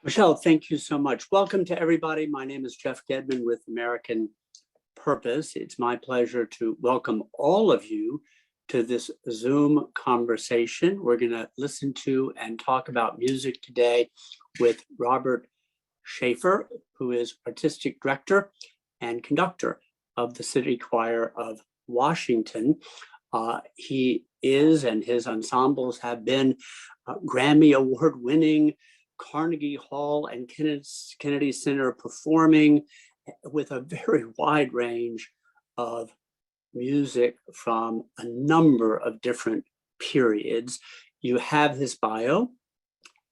Michelle, thank you so much. Welcome to everybody. My name is Jeff Gedman with American Purpose. It's my pleasure to welcome all of you to this Zoom conversation. We're going to listen to and talk about music today with Robert Shafer, who is artistic director and conductor of the City Choir of Washington. He is, and his ensembles have been Grammy Award winning, Carnegie Hall and Kennedy Center performing with a very wide range of music from a number of different periods. You have his bio,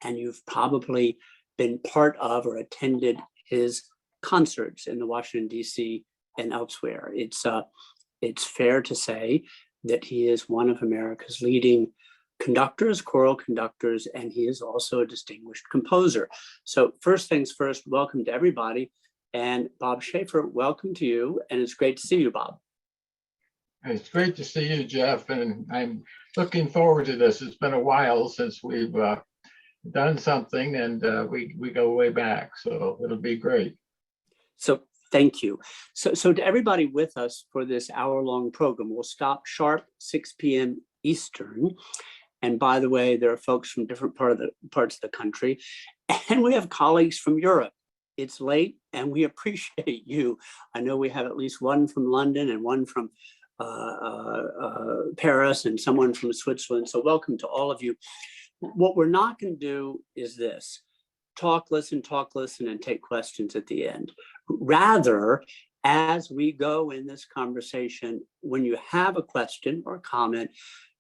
and you've probably been part of or attended his concerts in the Washington, D.C. and elsewhere. It's fair to say that he is one of America's leading conductors, choral conductors, and he is also a distinguished composer. So first things first, welcome to everybody. And Bob Shafer, welcome to you. And it's great to see you, Bob. It's great to see you, Jeff. And I'm looking forward to this. It's been a while since we've done something, and we go way back. So it'll be great. So thank you. So to everybody with us for this hour-long program, we'll stop sharp 6 p.m. Eastern. And by the way, there are folks from different parts of the country, and we have colleagues from Europe. It's late, and we appreciate you. I know we have at least one from London and one from Paris and someone from Switzerland. So welcome to all of you. What we're not going to do is this: talk, listen, and take questions at the end. Rather, as we go in this conversation, when you have a question or comment,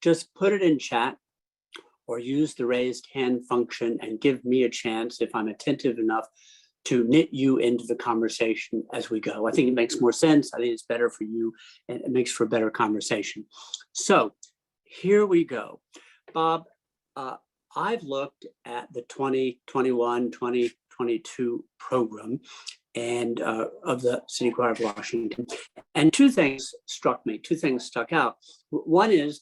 just put it in chat or use the raised hand function and give me a chance, if I'm attentive enough, to knit you into the conversation as we go. I think it makes more sense. I think it's better for you, and it makes for a better conversation. So here we go. Bob, I've looked at the 2021-2022 program and of the City Choir of Washington, and two things stuck out. One is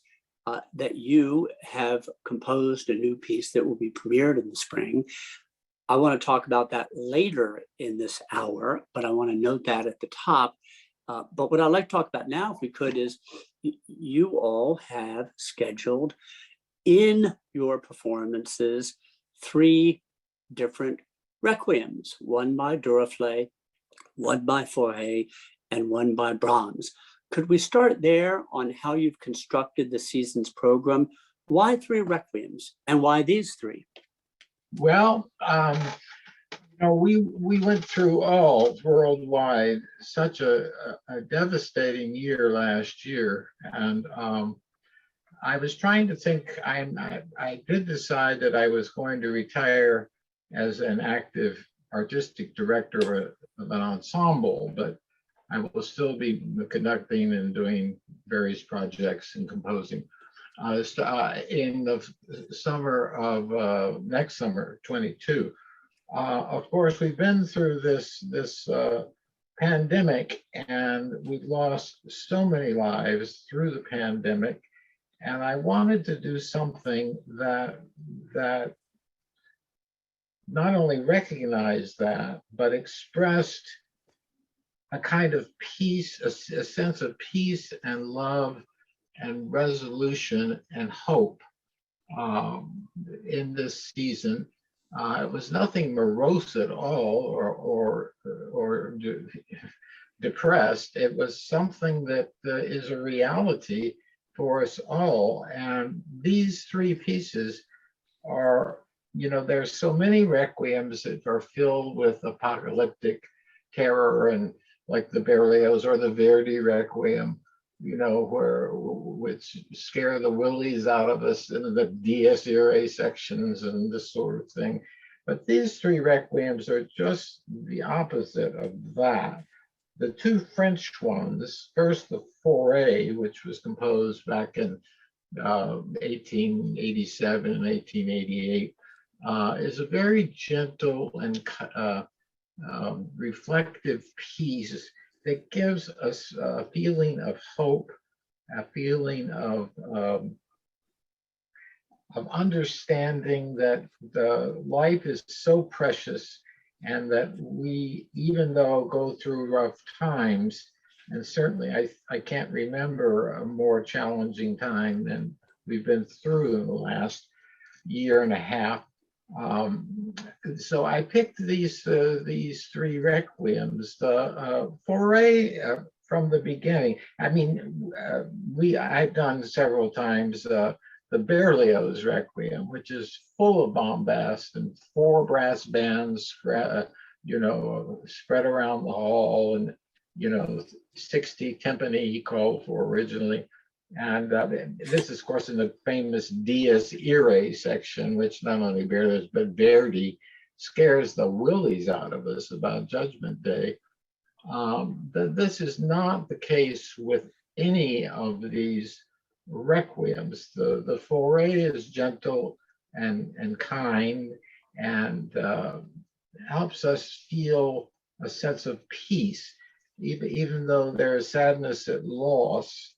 that you have composed a new piece that will be premiered in the spring. I want to talk about that later in this hour, but I want to note that at the top. But what I'd like to talk about now, if we could, is you all have scheduled in your performances 3 different requiems, one by Duruflé, one by Fauré, and one by Brahms. Could we start there on how you've constructed the season's program? Why 3 requiems, and why these 3? Well, we went through all worldwide such a devastating year last year, and I was trying to think. I did decide that I was going to retire as an active artistic director of an ensemble, but I will still be conducting and doing various projects and composing. In the summer of next summer, 22. Of course, we've been through this pandemic, and we've lost so many lives through the pandemic. And I wanted to do something that not only recognized that, but expressed a kind of peace, a sense of peace and love and resolution and hope in this season. It was nothing morose at all or depressed. It was something that is a reality for us all. And these 3 pieces are, there's so many requiems that are filled with apocalyptic terror, and like the Berlioz or the Verdi Requiem, which scare the willies out of us in the dies irae sections and this sort of thing. But these 3 requiems are just the opposite of that. The 2 French ones, first the Fauré, which was composed back in 1887 and 1888, is a very gentle and reflective piece that gives us a feeling of hope, a feeling of understanding that the life is so precious, and that we, even though go through rough times, and certainly I can't remember a more challenging time than we've been through in the last year and a half. So I picked these three requiems. The foray from the beginning. I mean, I've done several times the Berlioz Requiem, which is full of bombast and four brass bands, spread around the hall, and 60 timpani he called for originally. And this is, of course, in the famous Dies Irae section, which not only Berlioz but Verdi scares the willies out of us about Judgment Day. This is not the case with any of these requiems. The foray is gentle and kind, and helps us feel a sense of peace, even though there is sadness at loss.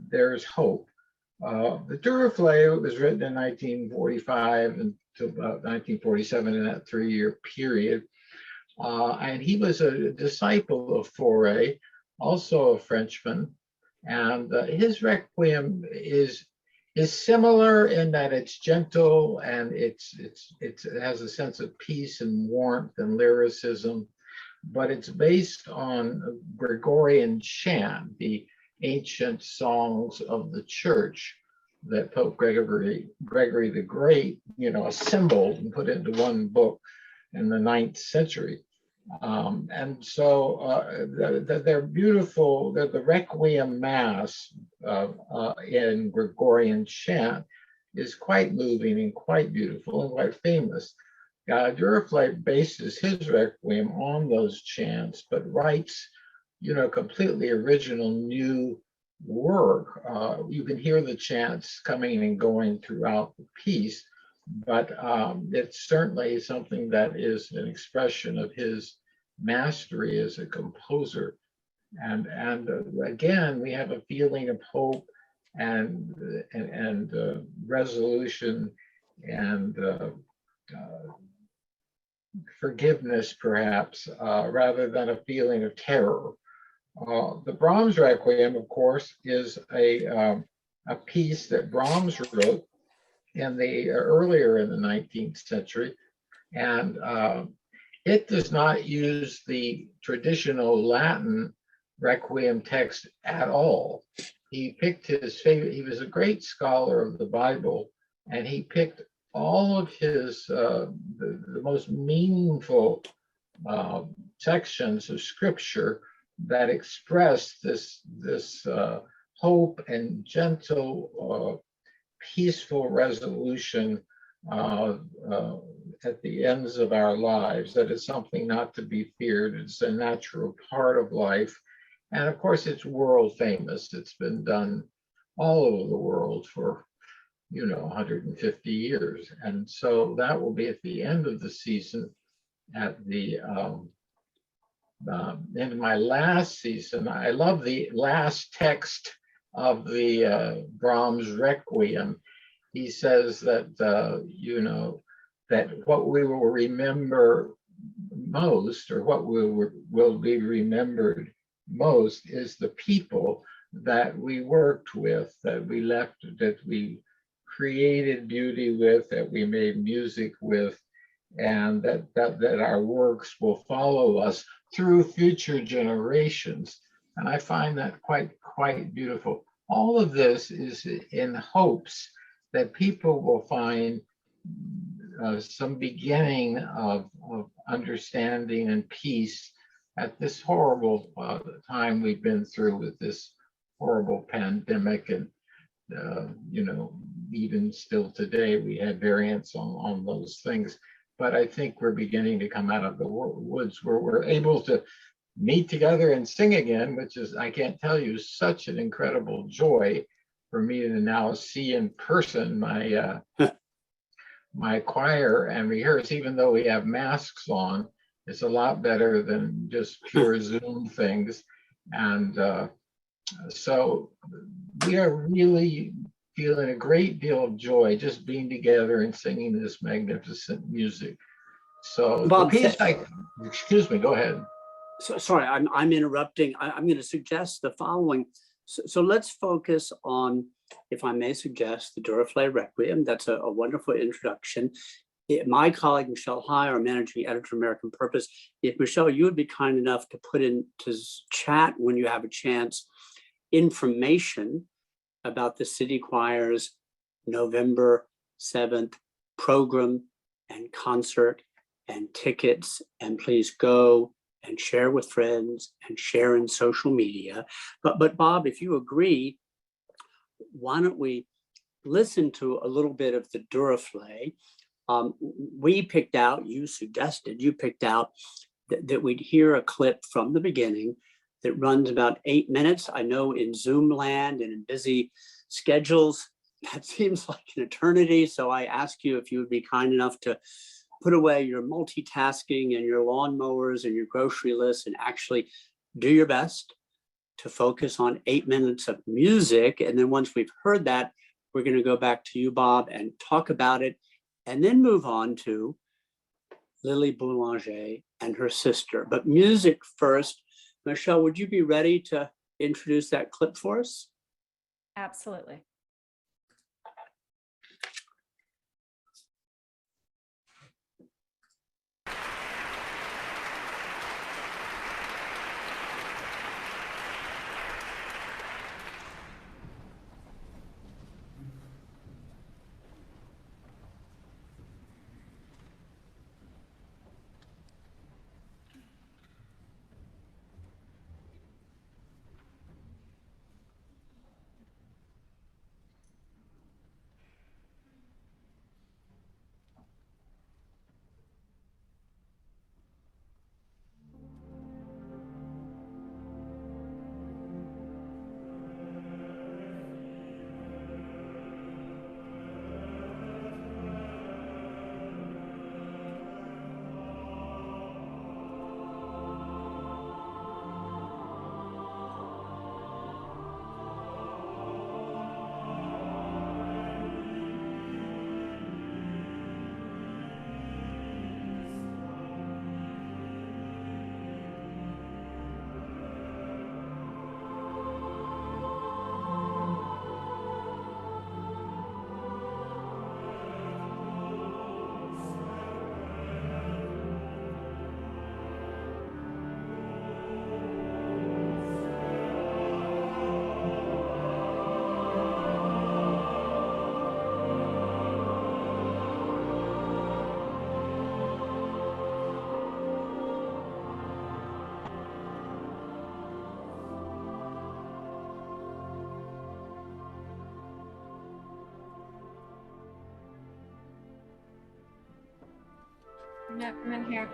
There's hope. The Duruflé was written in 1945 until about 1947, in that 3-year period. And he was a disciple of Fauré, also a Frenchman. And his Requiem is similar in that it's gentle, and it has a sense of peace and warmth and lyricism, but it's based on Gregorian chant, the ancient songs of the church that Pope Gregory the Great, assembled and put into one book in the 9th century. And so they're beautiful. The Requiem Mass in Gregorian chant is quite moving and quite beautiful and quite famous. Duruflé bases his Requiem on those chants, but writes completely original new work. You can hear the chants coming and going throughout the piece, but it's certainly something that is an expression of his mastery as a composer. And again, we have a feeling of hope and resolution and forgiveness, perhaps, rather than a feeling of terror. The Brahms Requiem, of course, is a piece that Brahms wrote earlier in the 19th century, and it does not use the traditional Latin Requiem text at all. He picked his favorite. He was a great scholar of the Bible, and he picked all of his the most meaningful sections of Scripture that express this hope and gentle, peaceful resolution at the ends of our lives. That is something not to be feared. It's a natural part of life, and of course, it's world famous. It's been done all over the world for 150 years, and so that will be at the end of the season. At the in my last season, I love the last text of the Brahms Requiem. He says that that what we will remember most, or what will be remembered most, is the people that we worked with, that we left, that we created beauty with, that we made music with, and that our works will follow us through future generations. And I find that quite beautiful. All of this is in hopes that people will find some beginning of understanding and peace at this horrible time we've been through with this horrible pandemic. And even still today, we have variants on those things. But I think we're beginning to come out of the woods where we're able to meet together and sing again, which is, I can't tell you, such an incredible joy for me to now see in person my my choir and rehearse, even though we have masks on. It's a lot better than just pure Zoom things. And so we are really feeling a great deal of joy just being together and singing this magnificent music. So the Bob, piece excuse me, go ahead. sorry, I'm interrupting. I'm going to suggest the following. So let's focus on, if I may suggest, the Duruflé Requiem. That's a wonderful introduction. My colleague, Michelle High, our managing editor, American Purpose, if Michelle, you would be kind enough to put into chat when you have a chance information about the City Choir's November 7th program and concert and tickets, and please go and share with friends and share in social media. But Bob, if you agree, why don't we listen to a little bit of the Duruflé? We picked out, you picked out that we'd hear a clip from the beginning that runs about 8 minutes. I know in Zoom land and in busy schedules, that seems like an eternity. So I ask you if you would be kind enough to put away your multitasking and your lawnmowers and your grocery lists and actually do your best to focus on 8 minutes of music. And then once we've heard that, we're going to go back to you, Bob, and talk about it, and then move on to Lily Boulanger and her sister. But music first. Michelle, would you be ready to introduce that clip for us? Absolutely. No, come in here.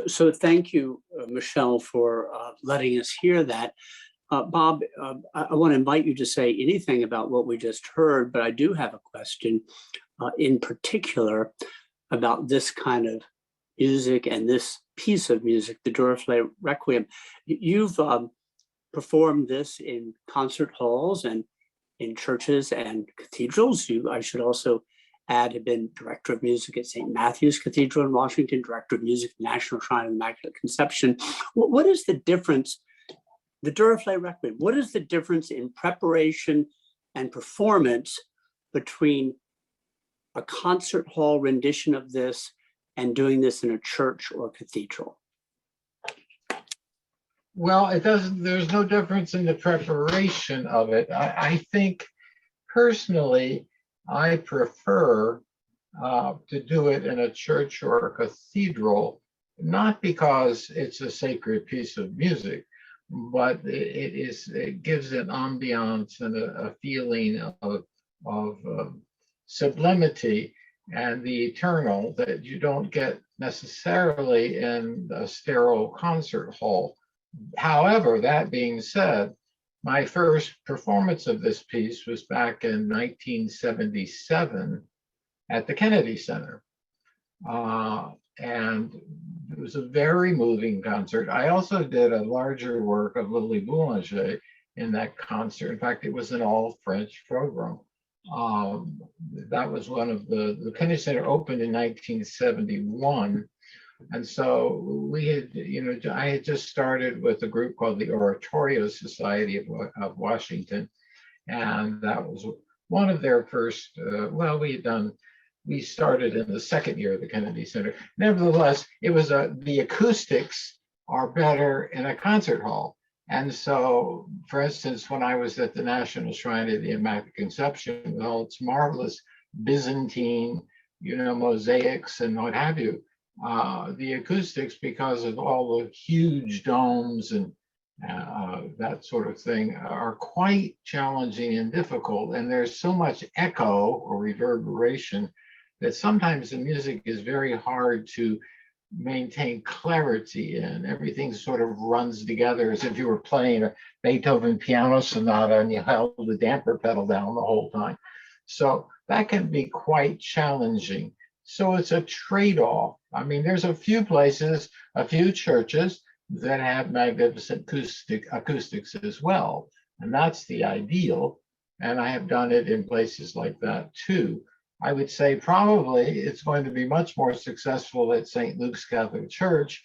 So thank you, Michelle, for letting us hear that. Bob, I want to invite you to say anything about what we just heard, but I do have a question in particular about this kind of music and this piece of music, the Duruflé Requiem. You've performed this in concert halls and in churches and cathedrals. I should also add, have been director of music at St. Matthew's Cathedral in Washington, director of music at National Shrine of Immaculate Conception. What is the difference, the Duruflé Requiem, what is the difference in preparation and performance between a concert hall rendition of this and doing this in a church or cathedral? Well, there's no difference in the preparation of it. I think personally, I prefer to do it in a church or a cathedral, not because it's a sacred piece of music, but it gives an ambiance and a feeling of sublimity and the eternal that you don't get necessarily in a sterile concert hall. However, that being said, my first performance of this piece was back in 1977 at the Kennedy Center. And it was a very moving concert. I also did a larger work of Lily Boulanger in that concert. In fact, it was an all French program. That was one of the Kennedy Center opened in 1971. And so we had, I had just started with a group called the Oratorio Society of Washington. And that was one of their first, we started in the second year of the Kennedy Center. Nevertheless, it was the acoustics are better in a concert hall. And so, for instance, when I was at the National Shrine of the Immaculate Conception, with all its marvelous Byzantine, mosaics and what have you, the acoustics, because of all the huge domes and that sort of thing, are quite challenging and difficult. And there's so much echo or reverberation that sometimes the music is very hard to maintain clarity in. Everything sort of runs together as if you were playing a Beethoven piano sonata and you held the damper pedal down the whole time. So that can be quite challenging. So it's a trade-off. I mean, there's a few places, a few churches that have magnificent acoustics as well. And that's the ideal. And I have done it in places like that too. I would say probably it's going to be much more successful at St. Luke's Catholic Church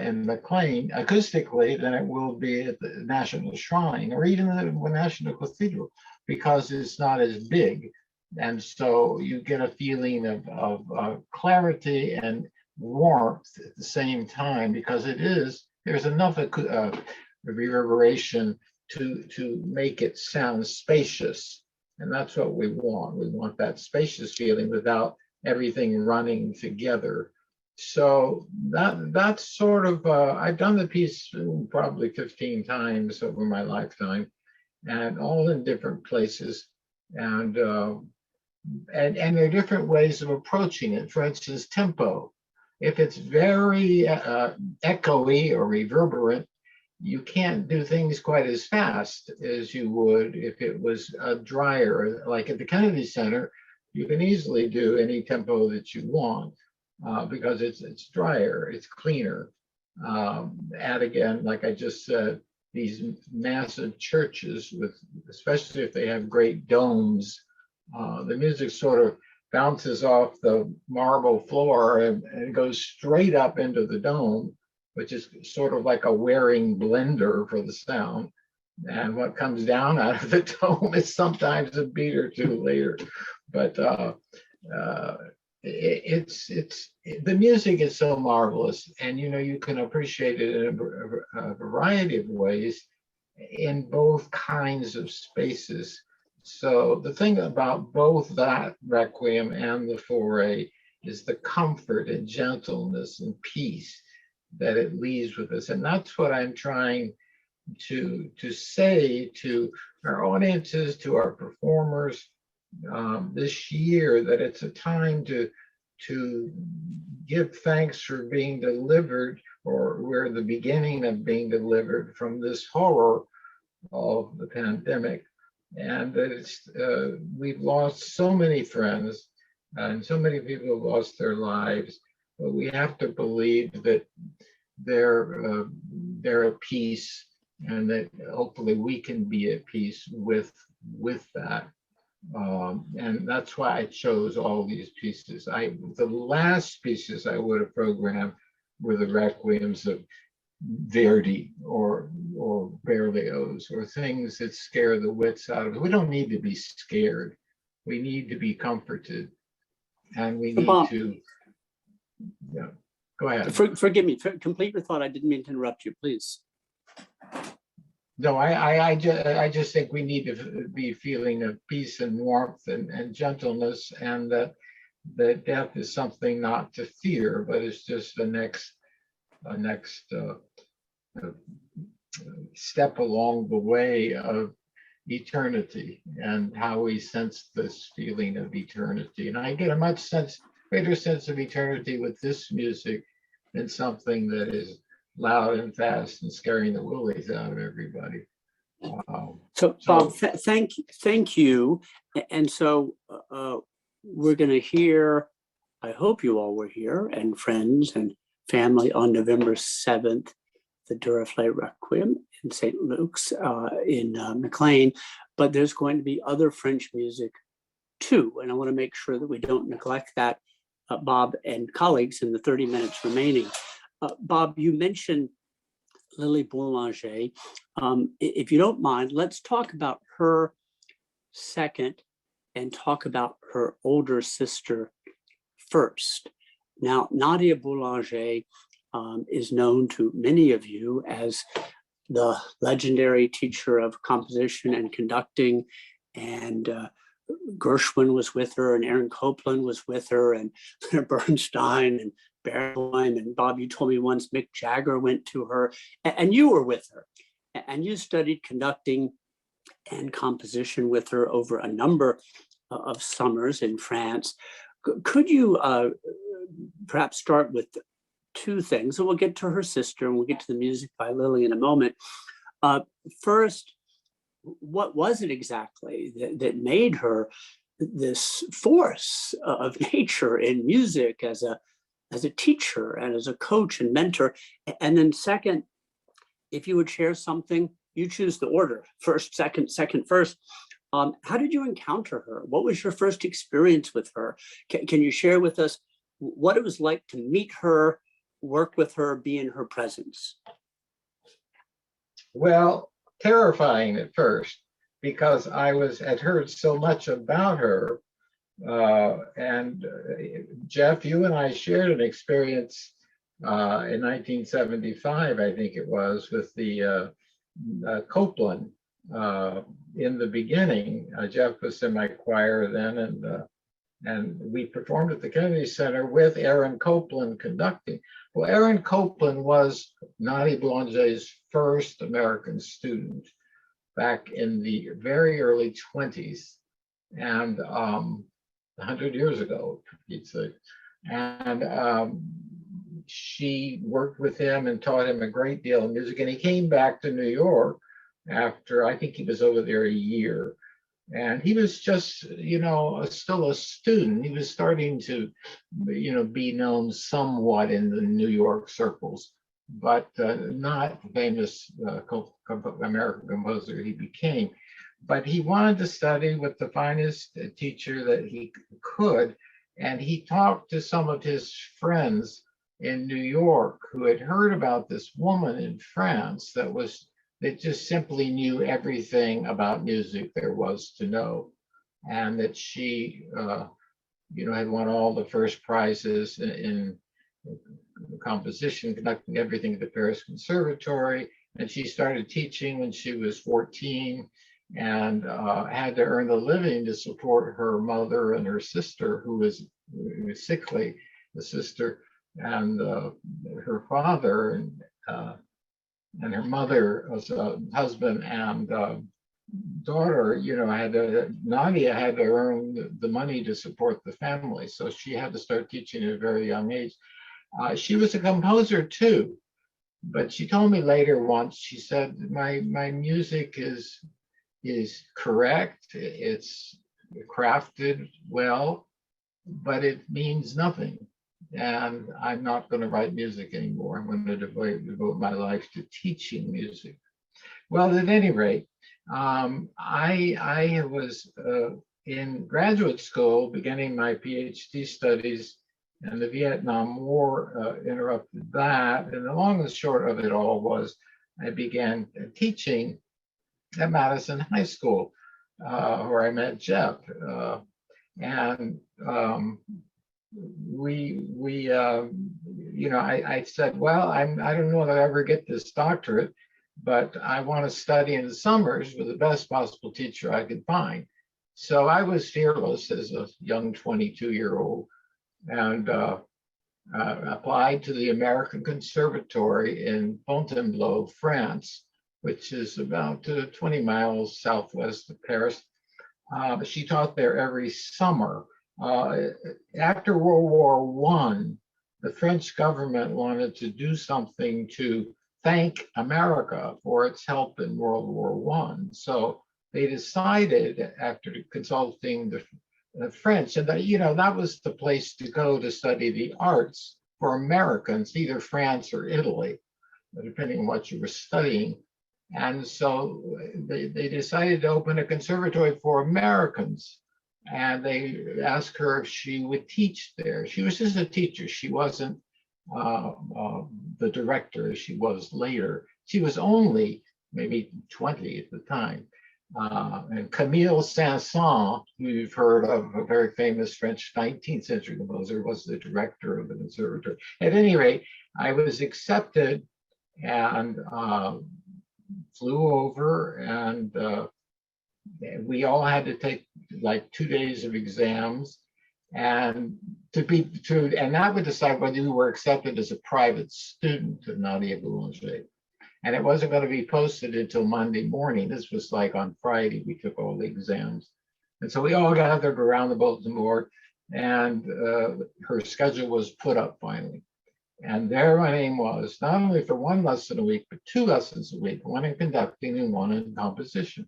in McLean acoustically than it will be at the National Shrine or even the National Cathedral, because it's not as big. And so you get a feeling of clarity and warmth at the same time, because there's enough reverberation to make it sound spacious. And that's what we want. We want that spacious feeling without everything running together. So that's sort of, I've done the piece probably 15 times over my lifetime, and all in different places. And there are different ways of approaching it. For instance, tempo. If it's very echoey or reverberant, you can't do things quite as fast as you would if it was drier. Like at the Kennedy Center, you can easily do any tempo that you want because it's drier, it's cleaner. And again, like I just said, these massive churches, especially if they have great domes, the music sort of bounces off the marble floor and goes straight up into the dome, which is sort of like a wearing blender for the sound. And what comes down out of the dome is sometimes a beat or two later. But the music is so marvelous, and you can appreciate it in a variety of ways in both kinds of spaces. So the thing about both that Requiem and the Foray is the comfort and gentleness and peace that it leaves with us. And that's what I'm trying to say to our audiences, to our performers this year, that it's a time to to give thanks for being delivered, or we're the beginning of being delivered from this horror of the pandemic. And that we've lost so many friends, and so many people have lost their lives, but we have to believe that they're at peace, and that hopefully we can be at peace with that. And that's why I chose all these pieces. The last pieces I would have programmed were the requiems of Verdi or Berlioz, or things that scare the wits out of us. We don't need to be scared. We need to be comforted, and we need Bob, to. Yeah, go ahead. Forgive me. Complete your thought. I didn't mean to interrupt you. Please. No, I just think we need to be feeling of peace and warmth and gentleness, and that death is something not to fear, but it's just the next step along the way of eternity, and how we sense this feeling of eternity. And I get a greater sense of eternity with this music than something that is loud and fast and scaring the willies out of everybody. So Bob, thank you. And so we're going to hear, I hope you all were here, and friends and family, on November 7th, the Duruflé Requiem in St. Luke's in McLean. But there's going to be other French music too. And I want to make sure that we don't neglect that, Bob and colleagues, in the 30 minutes remaining. Bob, you mentioned Lily Boulanger. If you don't mind, let's talk about her second and talk about her older sister first. Now, Nadia Boulanger is known to many of you as the legendary teacher of composition and conducting, and Gershwin was with her, and Aaron Copland was with her, and Leonard Bernstein, and Barenboim, and Bob, you told me once Mick Jagger went to her, and you were with her, and you studied conducting and composition with her over a number of summers in France. Could you perhaps start with two things, and we'll get to her sister, and we'll get to the music by Lily in a moment. First, what was it exactly that made her this force of nature in music as a teacher and as a coach and mentor? And then second, if you would share something, you choose the order, first, second, first. How did you encounter her? What was your first experience with her? Can you share with us what it was like to meet her, work with her, be in her presence? Well, terrifying at first, because I had heard so much about her. And Jeff, you and I shared an experience in 1975, I think it was, with the Copland. In the beginning, Jeff was in my choir then, and we performed at the Kennedy Center with Aaron Copland conducting. Well, Aaron Copland was Nadia Boulanger's first American student back in the very early 20s, and 100 years ago, he'd say. And she worked with him and taught him a great deal of music. And he came back to New York after, I think he was over there a year. And he was just, still a student. He was starting to, be known somewhat in the New York circles, but not the famous American composer he became. But he wanted to study with the finest teacher that he could. And he talked to some of his friends in New York who had heard about this woman in France that just simply knew everything about music there was to know, and that she, had won all the first prizes in composition, conducting everything at the Paris Conservatory. And she started teaching when she was 14, and had to earn a living to support her mother and her sister, who was sickly, the sister, and her father, and her mother was a husband and daughter, Nadia had to earn the money to support the family. So she had to start teaching at a very young age. She was a composer too, but she told me later once, she said, my music is correct, it's crafted well, but it means nothing. And I'm not going to write music anymore. I'm going to devote my life to teaching music. Well, at any rate, I was in graduate school beginning my PhD studies, and the Vietnam War interrupted that. And the long and short of it all was I began teaching at Madison High School, where I met Jeff. And I said, well, I don't know if I'll ever get this doctorate, but I want to study in the summers with the best possible teacher I could find. So I was fearless as a young 22-year-old and applied to the American Conservatory in Fontainebleau, France, which is about 20 miles southwest of Paris. She taught there every summer. After World War I, the French government wanted to do something to thank America for its help in World War I. So they decided, after consulting the French, and that was the place to go to study the arts for Americans, either France or Italy, depending on what you were studying. And so they decided to open a conservatory for Americans. And they asked her if she would teach there. She was just a teacher. She wasn't the director as she was later. She was only maybe 20 at the time. And Camille Saint-Saëns, who you've heard of, a very famous French 19th century composer, was the director of the conservatory. At any rate, I was accepted and flew over, and we all had to take like 2 days of exams, and that would decide whether you were accepted as a private student of Nadia Boulanger. And it wasn't going to be posted until Monday morning. This was like on Friday, we took all the exams. And so we all gathered around the bulletin board, and her schedule was put up finally. And there my name was, not only for one lesson a week, but 2 lessons a week, one in conducting and one in composition.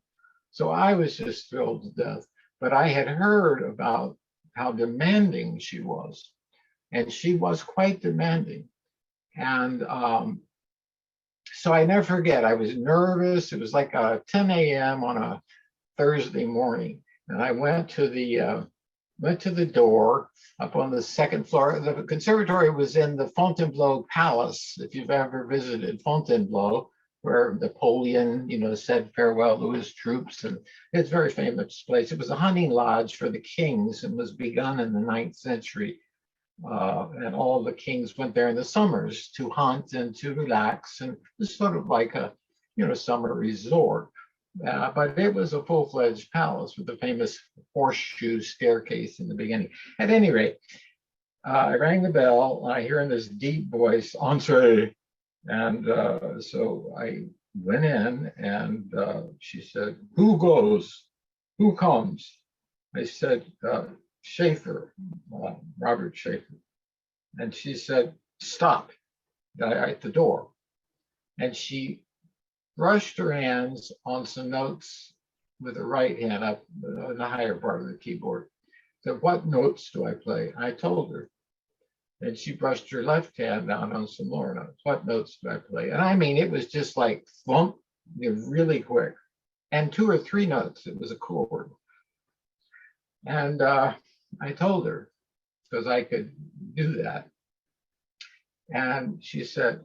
So I was just thrilled to death. But I had heard about how demanding she was. And she was quite demanding. And so I never forget, I was nervous. It was like 10 a.m. on a Thursday morning. And I went to the door up on the second floor. The conservatory was in the Fontainebleau Palace, if you've ever visited Fontainebleau, where Napoleon, said farewell to his troops. And it's a very famous place. It was a hunting lodge for the kings and was begun in the 9th century. And all the kings went there in the summers to hunt and to relax. And it was sort of like a, summer resort. But it was a full-fledged palace with the famous horseshoe staircase in the beginning. At any rate, I rang the bell. I hear in this deep voice, "Entree." And so I went in, and she said, "Who goes? Who comes?" I said, "Shafer, Robert Shafer." And she said, "Stop," at the door. And she brushed her hands on some notes with the right hand up on the higher part of the keyboard. Said, "What notes do I play?" I told her. And she brushed her left hand down on some lower notes. "What notes do I play?" And I mean, it was just like thump, really quick. And 2 or 3 notes, it was a chord. And I told her, because I could do that. And she said,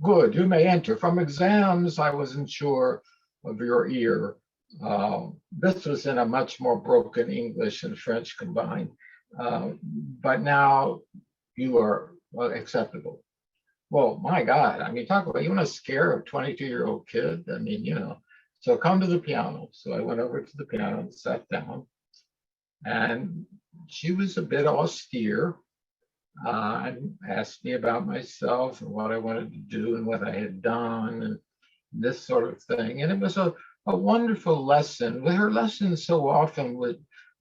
"Good, you may enter. From exams, I wasn't sure of your ear." This was in a much more broken English and French combined. But now you are acceptable. Well, my God, I mean, talk about, you want to scare a 22-year-old kid? I mean, so come to the piano. So I went over to the piano and sat down. And she was a bit austere and asked me about myself and what I wanted to do and what I had done and this sort of thing. And it was a a wonderful lesson. Her lessons so often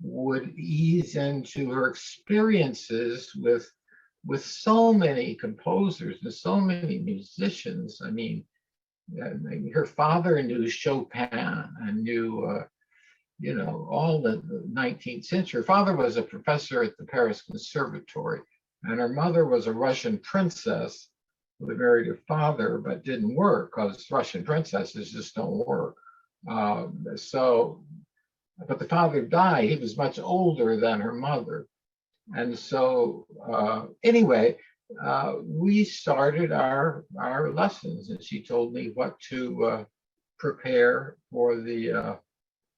would ease into her experiences with so many composers and so many musicians. I mean, her father knew Chopin and knew, all the 19th century. Her father was a professor at the Paris Conservatory, and her mother was a Russian princess who had married her father, but didn't work because Russian princesses just don't work. But the father died. He was much older than her mother. And so anyway, we started our lessons, and she told me what to prepare for the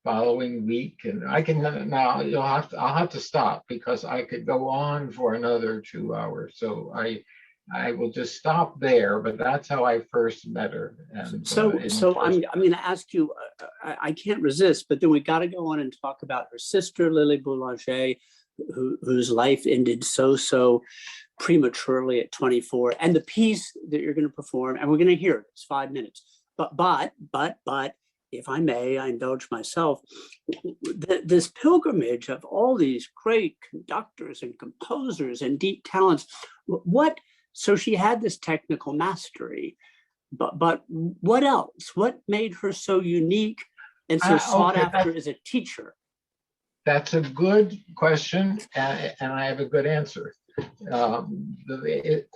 following week. And I can now I'll have to stop because I could go on for another 2 hours. So I will just stop there, but that's how I first met her. And So I'm going to ask you, I can't resist, but then we got to go on and talk about her sister, Lily Boulanger, whose life ended so prematurely at 24, and the piece that you're going to perform, and we're going to hear it. It's 5 minutes. But if I may, I indulge myself, this pilgrimage of all these great conductors and composers and deep talents, so she had this technical mastery, but what else? What made her so unique and so sought after as a teacher? That's a good question, and I have a good answer.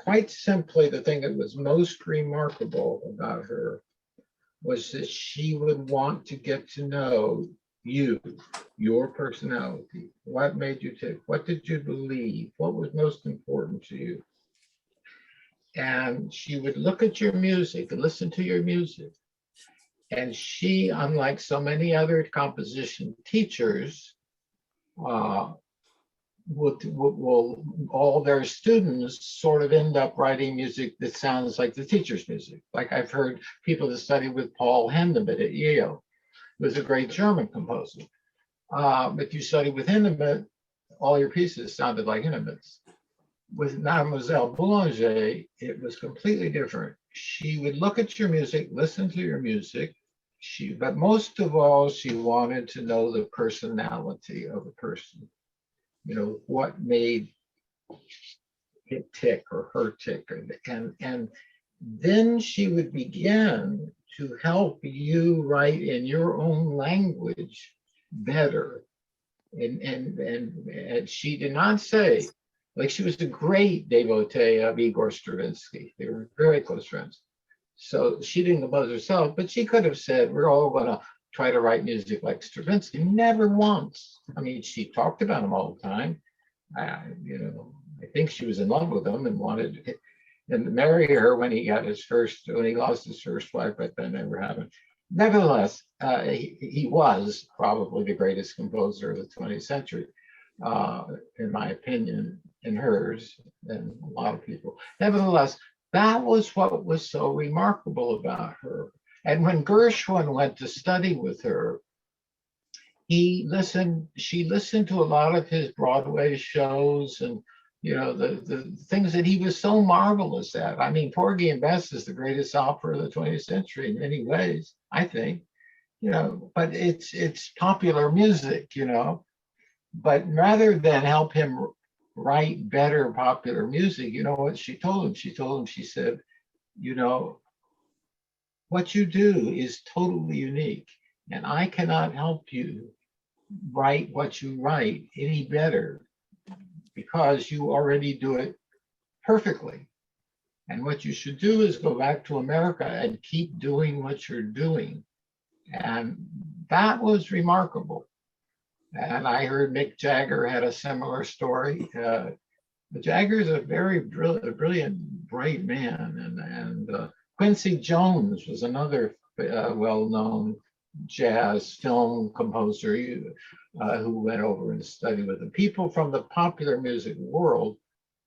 Quite simply, the thing that was most remarkable about her was that she would want to get to know you, your personality. What made you tick? What did you believe? What was most important to you? And she would look at your music and listen to your music. And she, unlike so many other composition teachers, will all their students sort of end up writing music that sounds like the teacher's music. Like I've heard people that study with Paul Hindemith at Yale, who was a great German composer. If you study with Hindemith, all your pieces sounded like Hindemith's. With Mademoiselle Boulanger, it was completely different. She would look at your music, listen to your music, but most of all, she wanted to know the personality of a person. What made it tick or her tick, and then she would begin to help you write in your own language better. And she did not say, like, she was a great devotee of Igor Stravinsky. They were very close friends. So she didn't compose herself, but she could have said, we're all going to try to write music like Stravinsky. Never once. I mean, she talked about him all the time. I think she was in love with him and wanted him to marry her when he lost his first wife, but that never happened. Nevertheless, he was probably the greatest composer of the 20th century, in my opinion, and hers, and a lot of people. Nevertheless, that was what was so remarkable about her. And when Gershwin went to study with her, she listened to a lot of his Broadway shows, and the things that he was so marvelous at. I mean, Porgy and Bess is the greatest opera of the 20th century in many ways, I think. But it's popular music, But rather than help him write better popular music, you know what she told him? She said, what you do is totally unique, and I cannot help you write what you write any better because you already do it perfectly. And what you should do is go back to America and keep doing what you're doing. And that was remarkable. And I heard Mick Jagger had a similar story. Jagger is a very brilliant, bright man. And Quincy Jones was another well-known jazz film composer who went over and studied with him. People from the popular music world,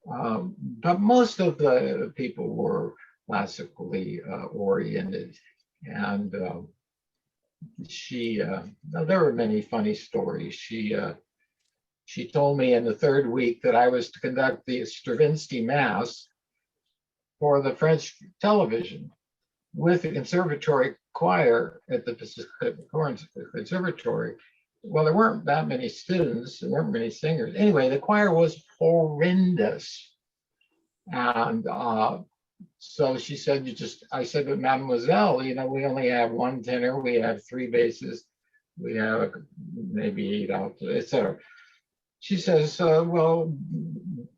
but most of the people were classically oriented. And there were many funny stories. She told me in the third week that I was to conduct the Stravinsky Mass for the French television. with the conservatory choir at the Pacific Conservatory. Well, there weren't that many students, there weren't many singers. Anyway, the choir was horrendous. And so she said, I said, but Mademoiselle, you know, we only have one tenor, we have three basses, we have maybe 8 altos, etc. She says, well,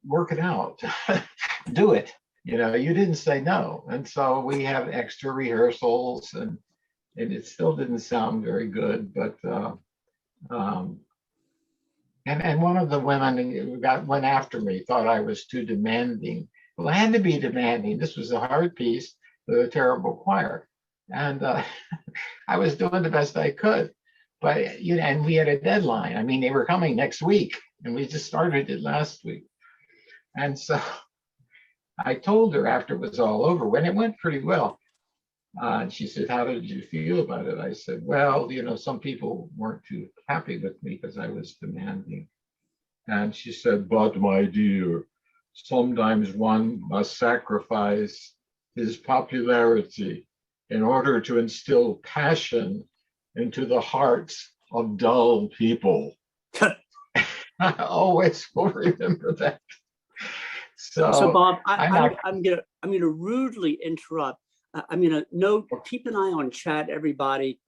work it out, do it. You know, you didn't say no. And so we have extra rehearsals, and it still didn't sound very good, but and one of the women who went after me thought I was too demanding. Well, I had to be demanding. This was a hard piece with a terrible choir, and I was doing the best I could. But you know, and we had a deadline. I mean, they were coming next week, and we just started it last week. And so I told her after it was all over, when it went pretty well. And she said, how did you feel about it? I said, well, you know, some people weren't too happy with me because I was demanding. And she said, but my dear, sometimes one must sacrifice his popularity in order to instill passion into the hearts of dull people. I always will remember that. So Bob, I'm gonna rudely interrupt. I'm gonna note, keep an eye on chat, everybody,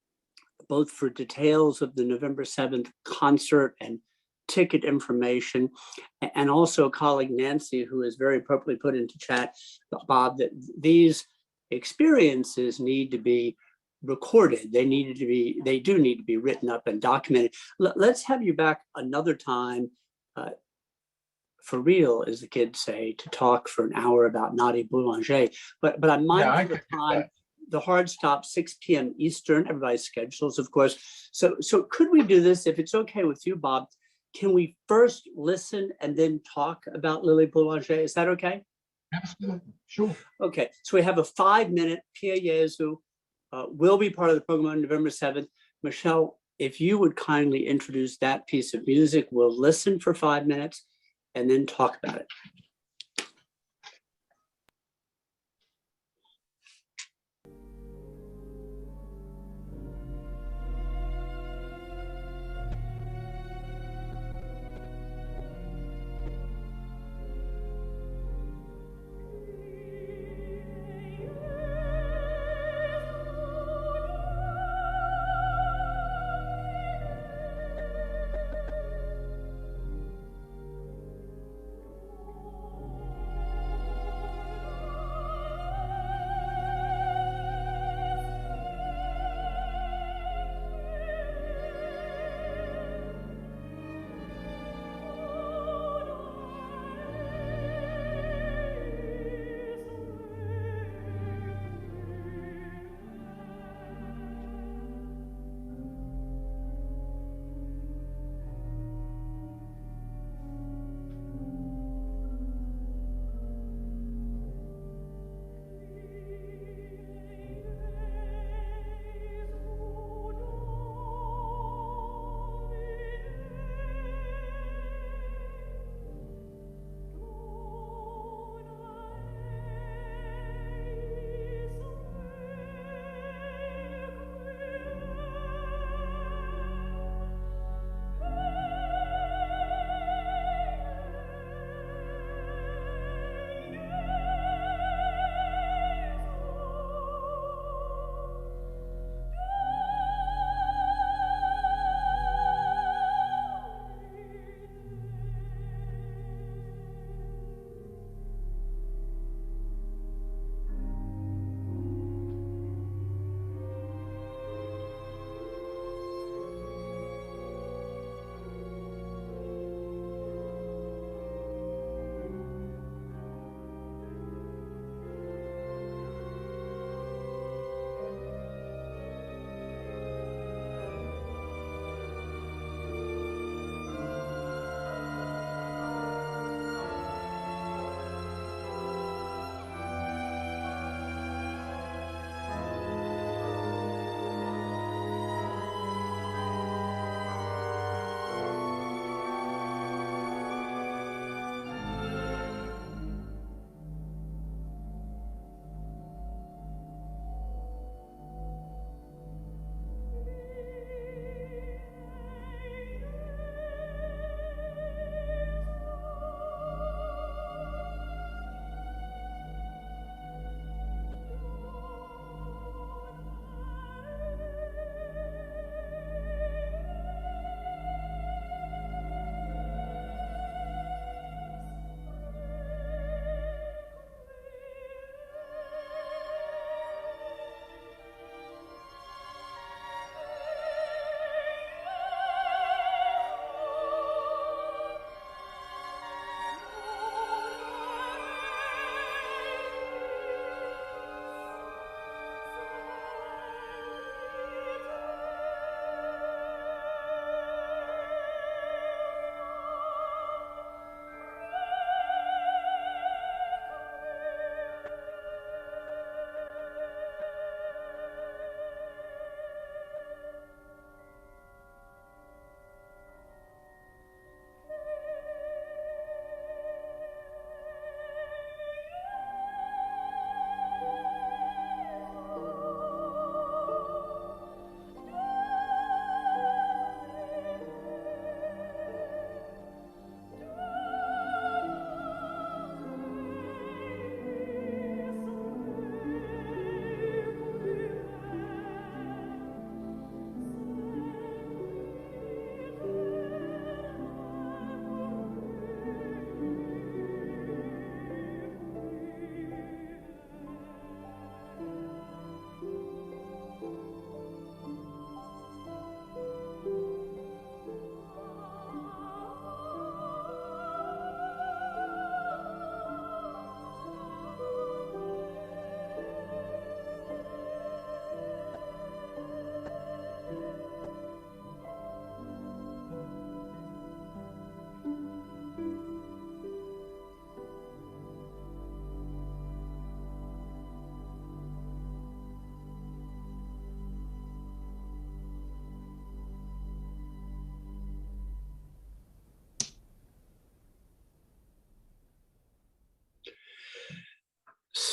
both for details of the November 7th concert and ticket information, and also colleague Nancy, who has very appropriately put into chat, Bob, that these experiences need to be recorded. They do need to be written up and documented. Let's have you back another time, for real, as the kids say, to talk for an hour about Naughty Boulanger. But I'm mindful of the time. The hard stop, 6 p.m. Eastern, everybody's schedules, of course. So could we do this, if it's okay with you, Bob? Can we first listen and then talk about Lily Boulanger? Is that okay? Absolutely, sure. Okay, so we have a 5-minute Pia Jesu will be part of the program on November 7th. Michelle, if you would kindly introduce that piece of music, we'll listen for 5 minutes and then talk about it.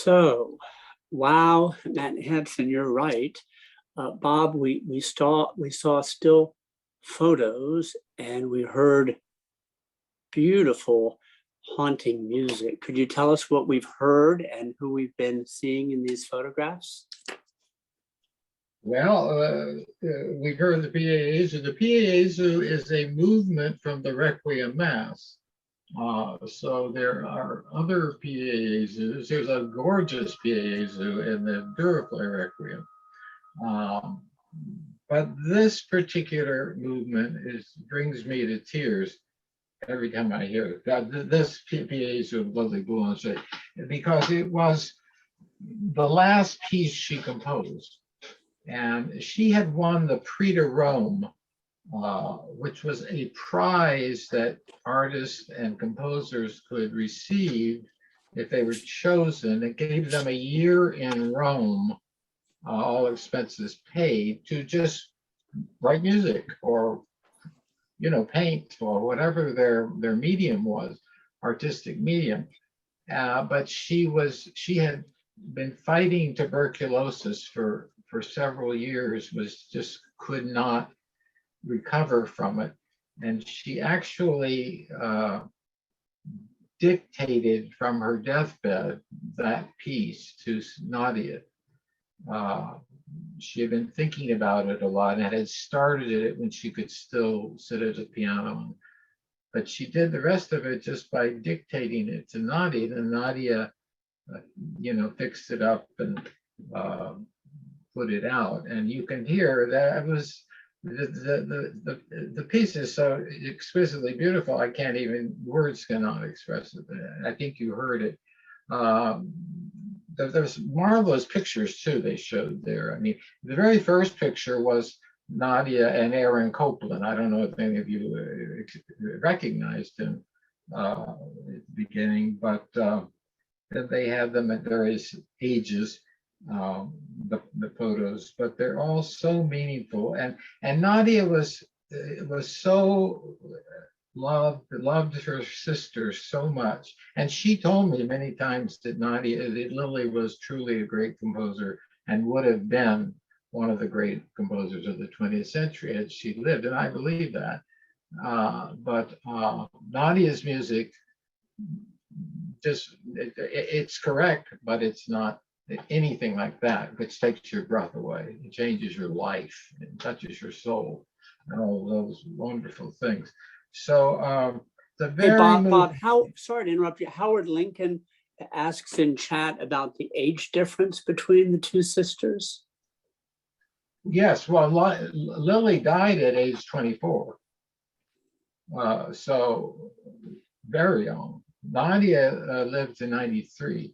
So, wow, Matt Hansen, you're right. Bob, we saw still photos and we heard beautiful, haunting music. Could you tell us what we've heard and who we've been seeing in these photographs? Well, we've heard the Piezo. The Piezo is a movement from the Requiem Mass. So there are other Piezos. There's a gorgeous Piezo in the Duruflé Requiem. But this particular movement brings me to tears every time I hear it. This Piezo of Us the Boulanger, because it was the last piece she composed. And she had won the Prix de Rome, which was a prize that artists and composers could receive if they were chosen. It gave them a year in Rome, all expenses paid, to just write music or, paint or whatever their medium was, artistic medium. But she had been fighting tuberculosis for several years, just could not recover from it. And she actually dictated from her deathbed that piece to Nadia. She had been thinking about it a lot and had started it when she could still sit at the piano. But she did the rest of it just by dictating it to Nadia. And Nadia, fixed it up and put it out. And you can hear that it was the piece is so exquisitely beautiful. I can't even, words cannot express it. I think you heard it. There's marvelous pictures too they showed there. I mean, the very first picture was Nadia and Aaron Copland. I don't know if any of you recognized him at the beginning, but then they had them at various ages, the photos, but they're all so meaningful. And Nadia was so loved her sister so much. And she told me many times that Lily was truly a great composer and would have been one of the great composers of the 20th century had she lived. And I believe that. But Nadia's music, it's correct, but it's not anything like that, which takes your breath away. It changes your life. It touches your soul and all those wonderful things. So the very Hey, Bob, sorry to interrupt you. Howard Lincoln asks in chat about the age difference between the two sisters. Yes, well, Lily died at age 24. So very young. Nadia lived to 93.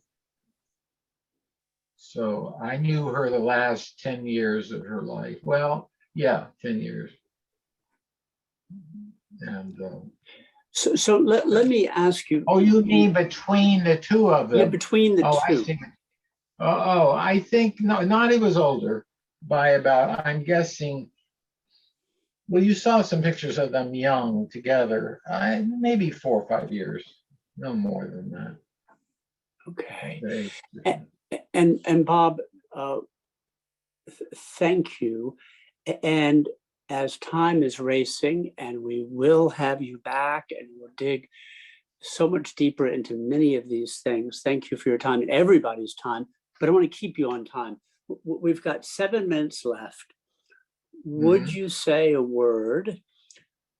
So I knew her the last 10 years of her life. Well, yeah, 10 years. And so let me ask you. Oh, you mean between the two of them? Yeah, between the two. I see. I think Nadia was older by about, I'm guessing, well, you saw some pictures of them young together, maybe 4 or 5 years, no more than that. Okay. And Bob, thank you. And as time is racing, and we will have you back, and we'll dig so much deeper into many of these things. Thank you for your time and everybody's time, but I want to keep you on time. We've got 7 minutes left. Would you say a word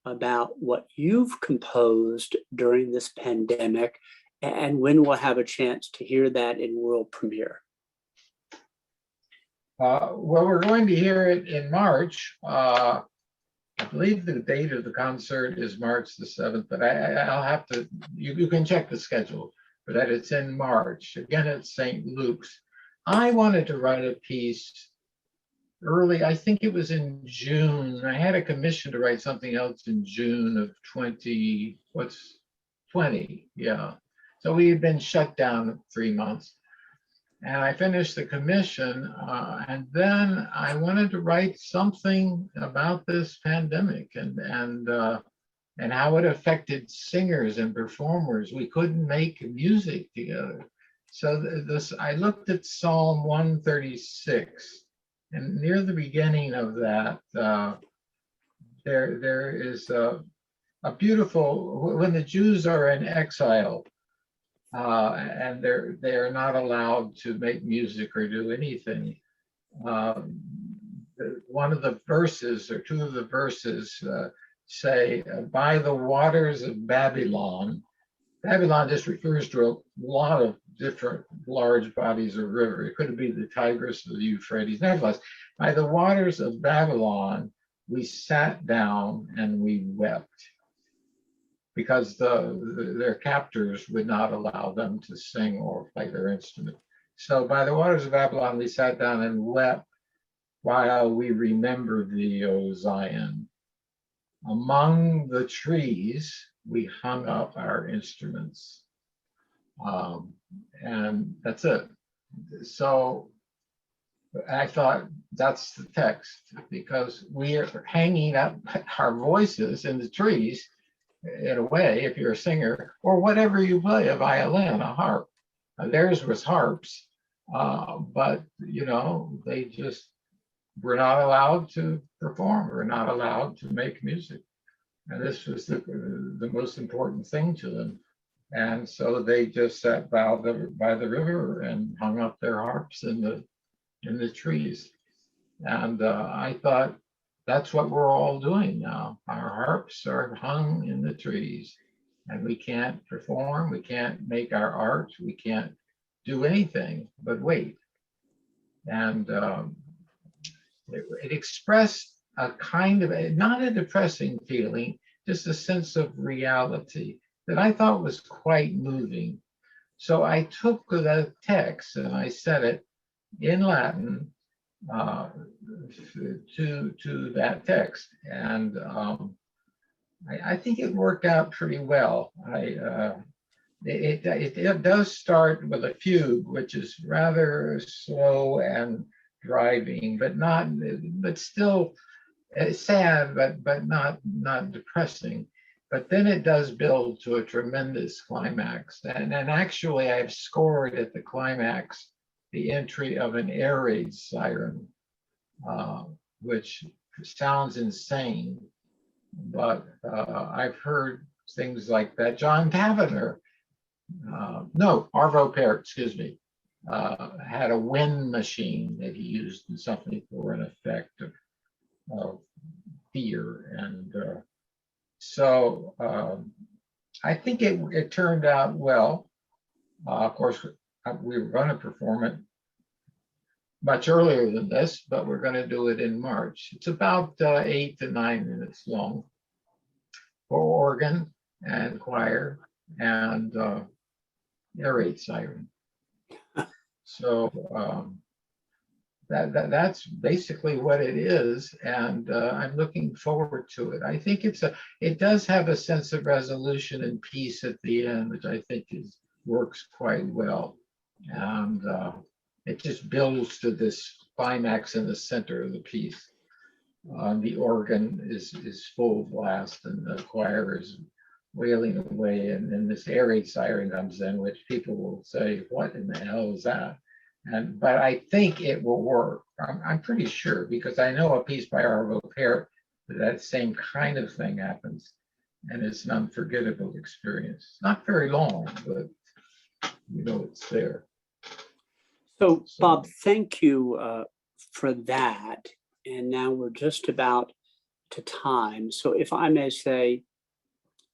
about what you've composed during this pandemic and when we'll have a chance to hear that in world premiere? Well, we're going to hear it in March. I believe the date of the concert is March the 7th, but I'll have to, you can check the schedule, but that it's in March, again at St. Luke's. I wanted to write a piece early, I think it was in June. I had a commission to write something else in June of 2020, yeah. So we had been shut down 3 months. And I finished the commission, and then I wanted to write something about this pandemic and how it affected singers and performers. We couldn't make music together. So this, I looked at Psalm 136, and near the beginning of that, there is a beautiful, when the Jews are in exile, and they are not allowed to make music or do anything. One of the verses, or two of the verses, say, by the waters of Babylon. Babylon just refers to a lot of different large bodies of river. It could be the Tigris or the Euphrates. Nevertheless, by the waters of Babylon, we sat down and we wept, because their captors would not allow them to sing or play their instrument. So by the waters of Babylon, we sat down and wept while we remembered thee, O Zion. Among the trees, we hung up our instruments. And that's it. So I thought that's the text, because we are hanging up our voices in the trees, in a way, if you're a singer, or whatever you play, a violin, a harp. Theirs was harps, but they just were not allowed to perform, were not allowed to make music. And this was the most important thing to them. And so they just sat by the river and hung up their harps in the trees. And I thought, that's what we're all doing now. Our harps are hung in the trees, and we can't perform, we can't make our art, we can't do anything but wait. And it expressed a kind of, not a depressing feeling, just a sense of reality that I thought was quite moving. So I took the text and I said it in Latin to that text, and I think it worked out pretty well. It does start with a fugue, which is rather slow and driving, but still sad, but not depressing. But then it does build to a tremendous climax, and actually I've scored at the climax the entry of an air raid siren, which sounds insane, but I've heard things like that. John Tavener, Arvo Pärt, excuse me, had a wind machine that he used in something for an effect of fear. And so I think it turned out well. Of course, we were going to perform it much earlier than this, but we're going to do it in March. It's about 8 to 9 minutes long for organ and choir and air raid siren. So that's basically what it is, and I'm looking forward to it. I think it does have a sense of resolution and peace at the end, which I think works quite well, and it just builds to this climax in the center of the piece. The organ is full blast, and the choir is wailing away, and then this air raid siren comes in, which people will say, "What in the hell is that?" But I think it will work. I'm pretty sure, because I know a piece by Arvo Pärt that same kind of thing happens, and it's an unforgettable experience. It's not very long, but it's there. So, Bob, thank you for that. And now we're just about to time. So if I may say,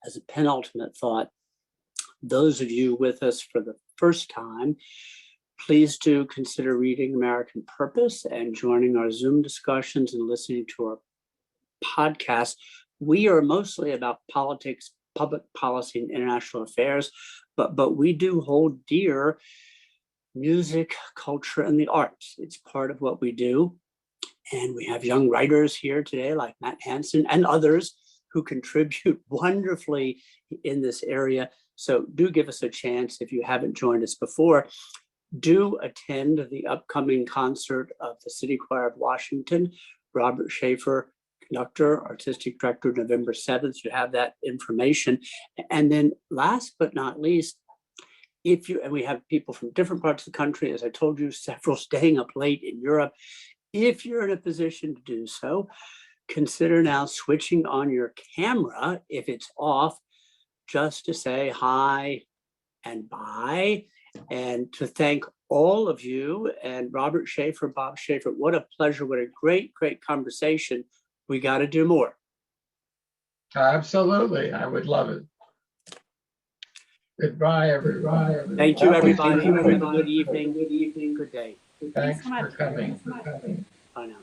as a penultimate thought, those of you with us for the first time, please do consider reading American Purpose and joining our Zoom discussions and listening to our podcast. We are mostly about politics, public policy, and international affairs, but we do hold dear music, culture, and the arts. It's part of what we do. And we have young writers here today like Matt Hansen and others who contribute wonderfully in this area. So do give us a chance if you haven't joined us before. Do attend the upcoming concert of the City Choir of Washington, Robert Shafer, conductor, artistic director, November 7th. You have that information. And then last but not least, and we have people from different parts of the country, as I told you, several staying up late in Europe. If you're in a position to do so, consider now switching on your camera if it's off, just to say hi and bye, and to thank all of you. And Robert Shafer, Bob Shafer, what a pleasure, what a great, great conversation. We got to do more. Absolutely, I would love it. Goodbye, everybody. Thank you, everybody. Thank you, Have a good evening. Good day. Thanks so much. for coming. Bye now.